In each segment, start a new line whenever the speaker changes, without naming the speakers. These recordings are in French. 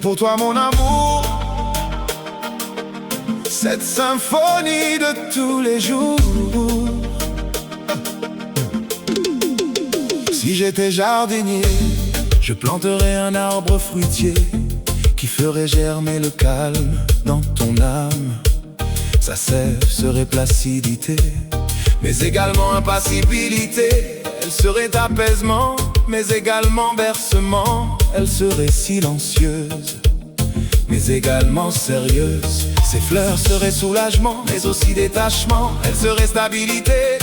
pour toi mon amour, cette symphonie de tous les jours. Si j'étais jardinier, je planterais un arbre fruitier qui ferait germer le calme dans ton âme. Sa sève serait placidité, mais également impassibilité. Elle serait apaisement, mais également bercement. Elle serait silencieuse, mais également sérieuse. Ses fleurs seraient soulagement, mais aussi détachement. Elle serait stabilité,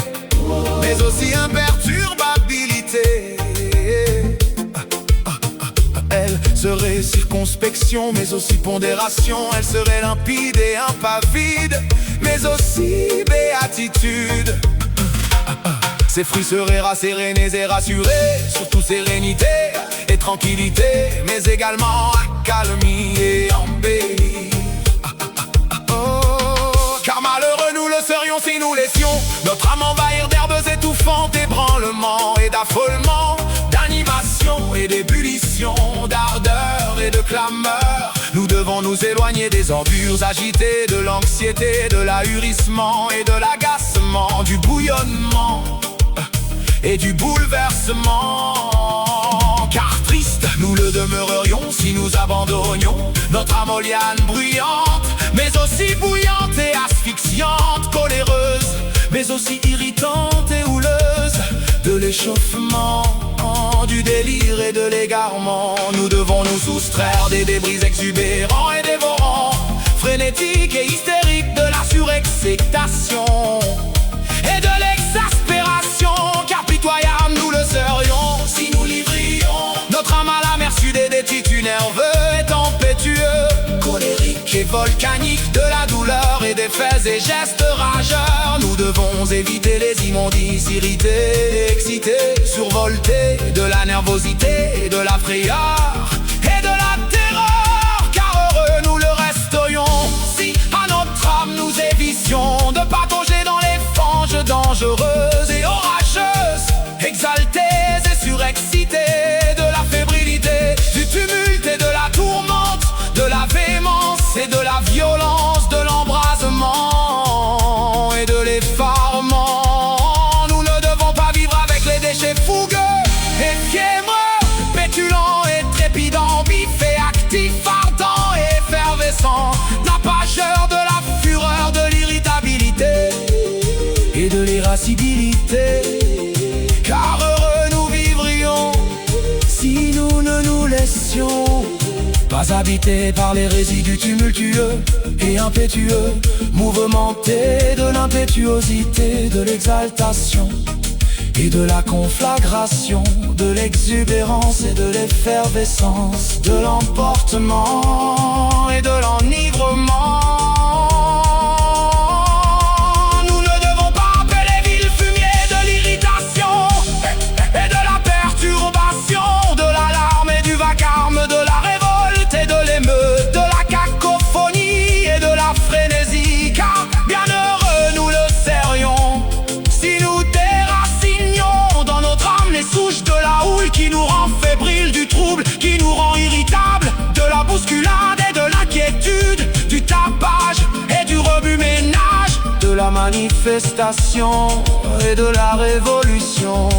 mais aussi imperturbabilité. Elle serait circonspection, mais aussi pondération. Elle serait limpide et impavide, mais aussi béatitude. Ses fruits seraient rassérénés et rassurés, surtout sérénité et tranquillité, mais également accalmie et embellie. Car malheureux nous le serions si nous laissions notre âme envahir d'herbes étouffantes, d'ébranlements et d'affolement, d'animation et d'ébullition, d'ardeur et de clameur. Nous devons nous éloigner des ordures agitées, de l'anxiété, de l'ahurissement et de l'agacement, du bouillonnement et du bouleversement. Car triste, nous le demeurerions si nous abandonnions notre âme aux lianes bruyantes, mais aussi bouillante et asphyxiante, coléreuse, mais aussi irritante et houleuse, de l'échauffement, du délire et de l'égarement. Nous devons nous soustraire des débris exubérants et dévorants, frénétiques et hystériques, de la surexcitation et de l'exaspération. Car pitoyables nous le serions si nous livrions notre âme à la merci des titus nerveux et tempétueux, colériques et volcaniques, de la douleur et des faits et gestes rageurs. Nous devons éviter les immondices, irrités, excités, survoltés, de la nervosité et de la frayeur et de la terreur. Car heureux nous le resterions si à notre âme nous évitions de patauger dans les fanges dangereuses et orageuses, exaltées et surexcitées, de la fébrilité, du tumulte et de la tourmente, de la véhémence et de la violence, de l'embrasement et de l'effarement. Nous ne devons pas vivre avec les déchets fougueux et fiévreux, pétulants et trépidants, vifs et actifs, ardents et effervescents, napageurs de la fureur, de l'irritabilité et de l'irascibilité. Car heureux nous vivrions si nous ne nous laissions pas habiter par les résidus tumultueux et impétueux, mouvementés de l'impétuosité, de l'exaltation et de la conflagration, de l'exubérance et de l'effervescence, de l'emportement et de l'enivrement. Nous ne devons pas appeler vil fumier de l'irritation et de la perturbation, de l'alarme et du vacarme, de la révolte et de l'émeute, de la cacophonie et de la frénésie. Car bien heureux nous le serions si nous déracinions dans notre âme les souches de la houille qui nous rend fébriles, du trouble qui nous rend irritables, de la bousculade et de l'inquiétude, du tapage et du remue-ménage, de la manifestation et de la révolution.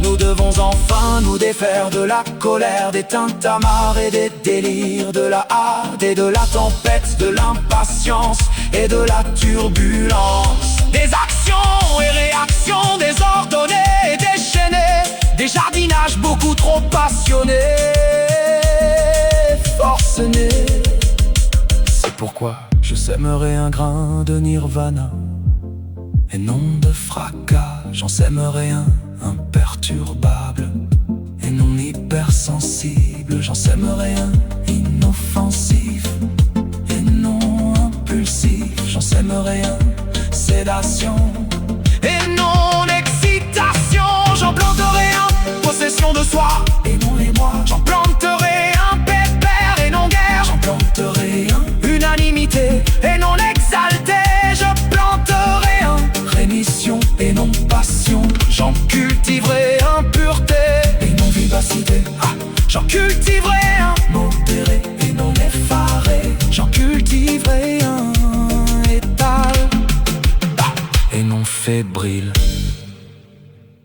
Nous devons enfin nous défaire de la colère, des tintamarres et des délires, de la hâte et de la tempête, de l'impatience et de la turbulence, des actions et réactions désordonnées et déchaînées, des jardinages beaucoup trop passionnés, forcenés. C'est pourquoi je sèmerai un grain de nirvana et non de fracas. J'en sèmerai un imperturbable et non hypersensible. J'en sèmerai un inoffensif et non impulsif. J'en sèmerai un sédation et non excitation. J'en planterai un possession de soi et non émoi. J'en planterai un pépère et non guerre. J'en planterai un unanimité et non exalté. Je planterai un rémission et non passion. J'en cultiverai un pureté et non vivacité. J'en cultiverai un modéré et non effet. délivrer un étal et non fébrile.